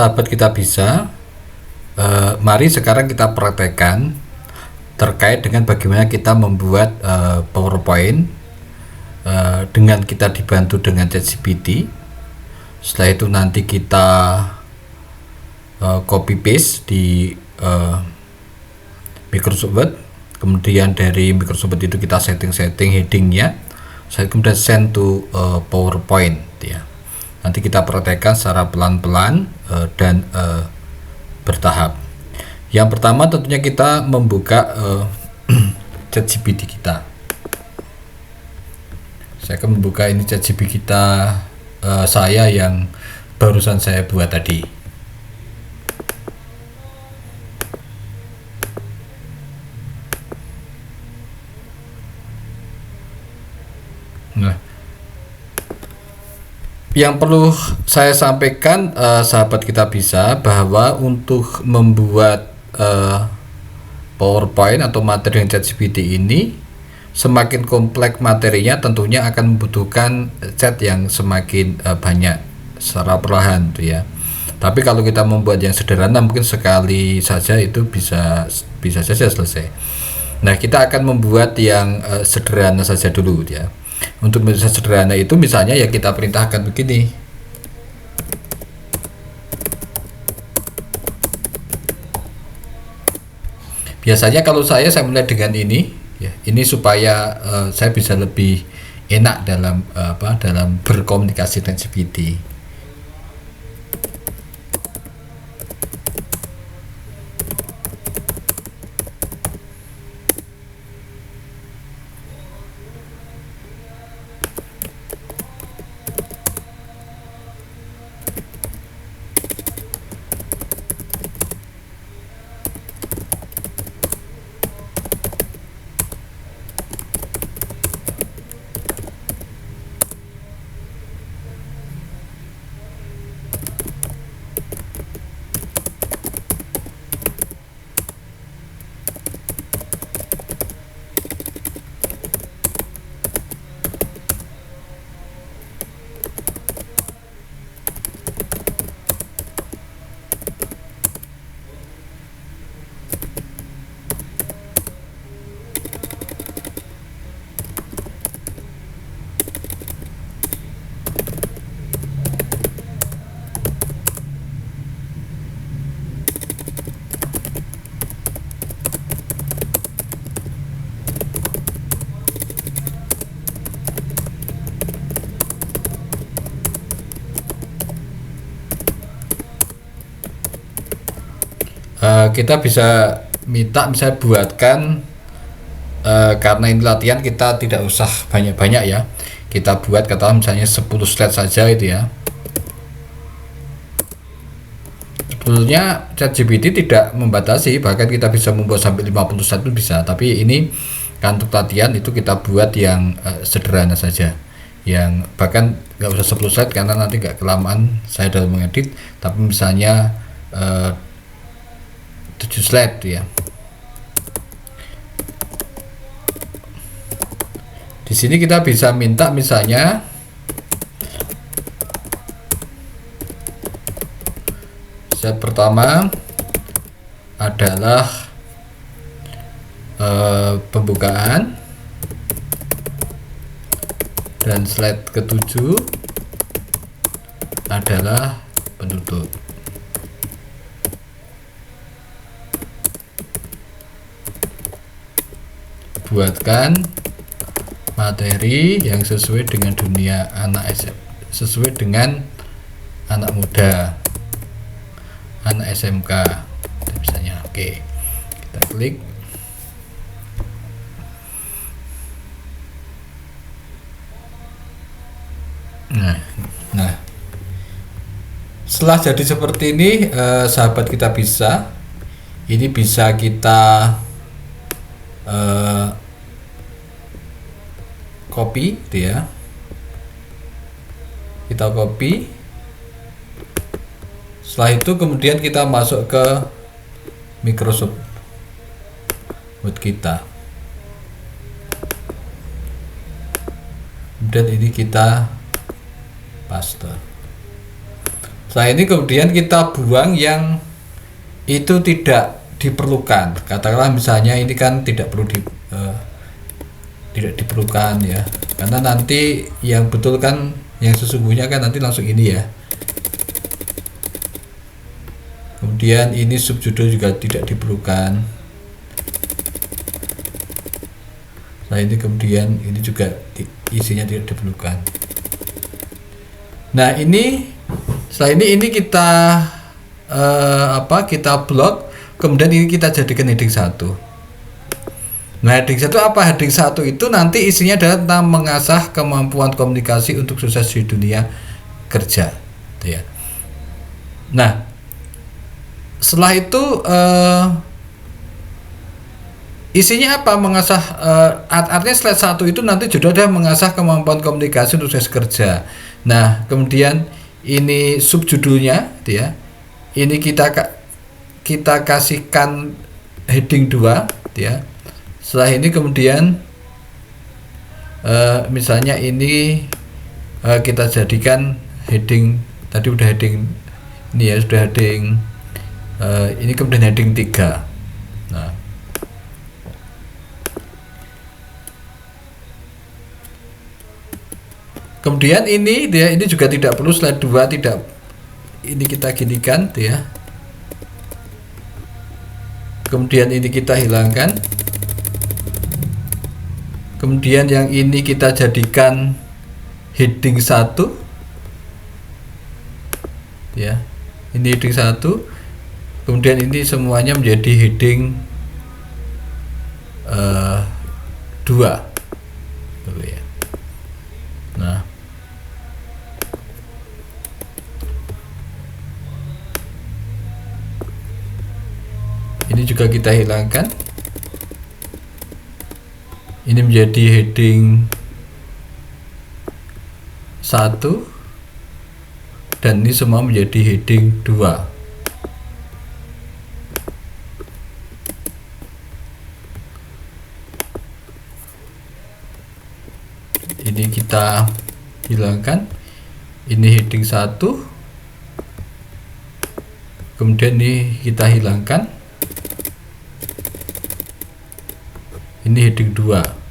sahabat kita bisa, mari sekarang kita praktekkan terkait dengan bagaimana kita membuat PowerPoint dengan kita dibantu dengan ChatGPT. Setelah itu nanti kita copy paste di Microsoft Word, kemudian dari Microsoft Word itu kita setting headingnya, saya kemudian send to PowerPoint ya. Nanti kita praktekkan secara pelan-pelan dan bertahap. Yang pertama tentunya kita membuka ChatGPT kita. Saya akan membuka ini ChatGPT kita, saya yang barusan saya buat tadi. Nah, yang perlu saya sampaikan sahabat kita bisa, bahwa untuk membuat PowerPoint atau materi dengan ChatGPT ini, semakin kompleks materinya tentunya akan membutuhkan chat yang semakin banyak secara perlahan tuh ya. Tapi kalau kita membuat yang sederhana, mungkin sekali saja itu bisa saja selesai. Nah, kita akan membuat yang sederhana saja dulu ya. Untuk bisa sederhana itu misalnya ya kita perintahkan begini. Biasanya kalau saya mulai dengan ini ya, ini supaya saya bisa lebih enak dalam dalam berkomunikasi dengan GPT. Kita bisa minta misalnya buatkan, karena ini latihan kita tidak usah banyak-banyak ya, kita buat katakan misalnya 10 slide saja itu ya. Sebetulnya ChatGPT tidak membatasi, bahkan kita bisa membuat sampai 50 slide pun bisa, tapi ini kan untuk latihan itu kita buat yang sederhana saja, yang bahkan nggak usah 10 slide karena nanti nggak kelamaan saya dalam mengedit, tapi misalnya 7 slide ya. Di sini kita bisa minta misalnya slide pertama adalah pembukaan, dan slide ke-7 adalah penutup. Buatkan materi yang sesuai dengan dunia anak sesuai dengan anak muda, anak SMK misalnya. Oke, kita klik. Nah, setelah jadi seperti ini, sahabat kita bisa, ini bisa kita copy gitu ya, kita copy. Setelah itu kemudian kita masuk ke Microsoft Word kita, kemudian ini kita paste. Setelah ini kemudian kita buang yang itu tidak diperlukan. Katakanlah misalnya ini kan tidak perlu tidak diperlukan ya, karena nanti yang betul kan yang sesungguhnya kan nanti langsung ini ya. Kemudian ini subjudul juga tidak diperlukan. Nah ini kemudian ini juga isinya tidak diperlukan. Nah ini setelah ini kita kita blok, kemudian ini kita jadikan heading 1. Nah heading 1 apa? Heading 1 itu nanti isinya adalah tentang mengasah kemampuan komunikasi untuk sukses di dunia kerja ya. Nah setelah itu isinya apa? Mengasah artinya slide 1 itu nanti juga ada mengasah kemampuan komunikasi untuk sukses kerja. Nah kemudian ini subjudulnya ya, ini kita kasihkan heading 2 ya. Setelah ini kemudian misalnya ini kita jadikan heading, tadi udah heading ini ya, sudah heading ini kemudian heading 3. Nah kemudian ini dia, ini juga tidak perlu slide 2, tidak, ini kita ginikan ya. Kemudian ini kita hilangkan. Kemudian yang ini kita jadikan heading 1 ya. Ini heading 1. Kemudian ini semuanya menjadi heading 2 dulu ya. Nah ini juga kita hilangkan. Ini menjadi heading 1 dan ini semua menjadi heading 2. Ini kita hilangkan. Ini heading 1. Kemudian ini kita hilangkan. Ini heading 2.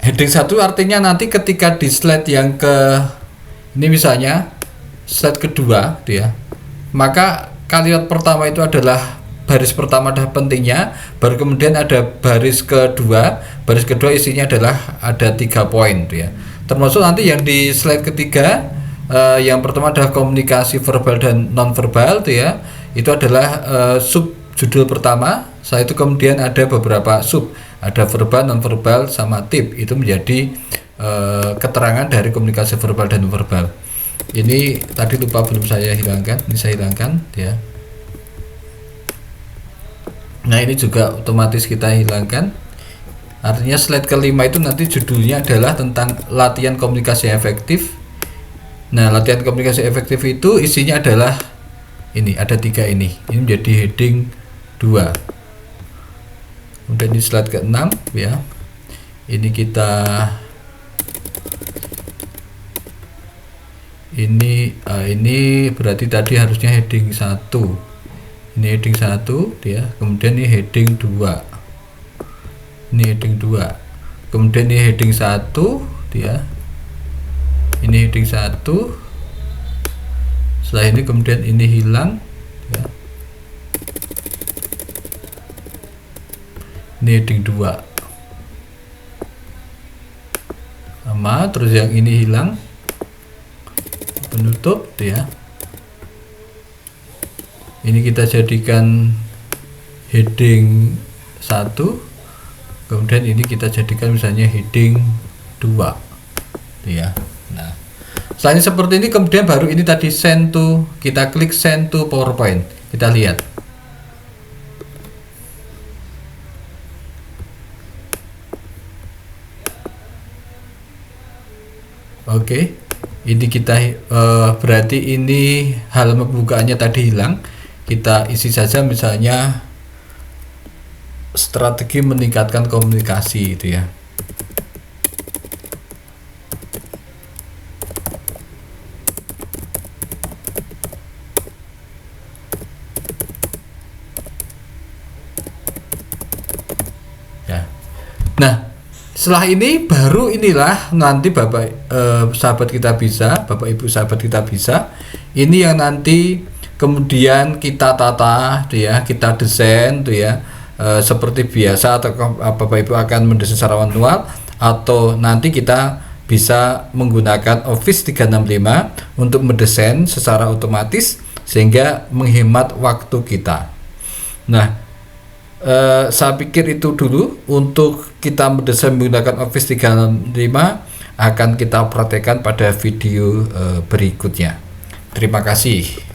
Heading 1 artinya nanti ketika di slide yang ini misalnya slide kedua ya, maka kalimat pertama itu adalah baris pertama adalah pentingnya, baru kemudian ada baris kedua isinya adalah ada 3 poin ya. Termasuk nanti yang di slide ketiga yang pertama adalah komunikasi verbal dan non verbal ya. Itu adalah sub judul pertama. Setelah itu kemudian ada beberapa sub, ada verbal, non verbal, sama tip. Itu menjadi keterangan dari komunikasi verbal dan non verbal. Ini tadi lupa belum saya hilangkan, ini saya hilangkan ya. Nah ini juga otomatis kita hilangkan. Artinya slide kelima itu nanti judulnya adalah tentang latihan komunikasi efektif. Nah latihan komunikasi efektif itu isinya adalah ini, ada 3 ini menjadi heading 2. Kemudian di slide ke-6 ya, ini kita ini berarti tadi harusnya heading 1. Ini heading 1 ya, kemudian ini heading 2. Ini heading 2. Kemudian ini heading 1 ya. Ini heading 1. Setelah ini kemudian ini hilang ya. Ini heading 2 sama, terus yang ini hilang, penutup ya. Ini kita jadikan heading 1, kemudian ini kita jadikan misalnya heading 2 ya. Nah selain seperti ini kemudian baru ini tadi send to, kita klik send to PowerPoint, kita lihat. Oke, ini kita berarti ini halaman pembukaannya tadi hilang. Kita isi saja misalnya strategi meningkatkan komunikasi itu ya. Setelah ini baru inilah nanti sahabat kita bisa, Bapak Ibu sahabat kita bisa, ini yang nanti kemudian kita tata tuh ya, kita desain tuh ya, seperti biasa, atau Bapak Ibu akan mendesain secara manual, atau nanti kita bisa menggunakan Office 365 untuk mendesain secara otomatis sehingga menghemat waktu kita. Nah, saya pikir itu dulu untuk kita mendesain menggunakan Office 365, akan kita praktekkan pada video berikutnya. Terima kasih.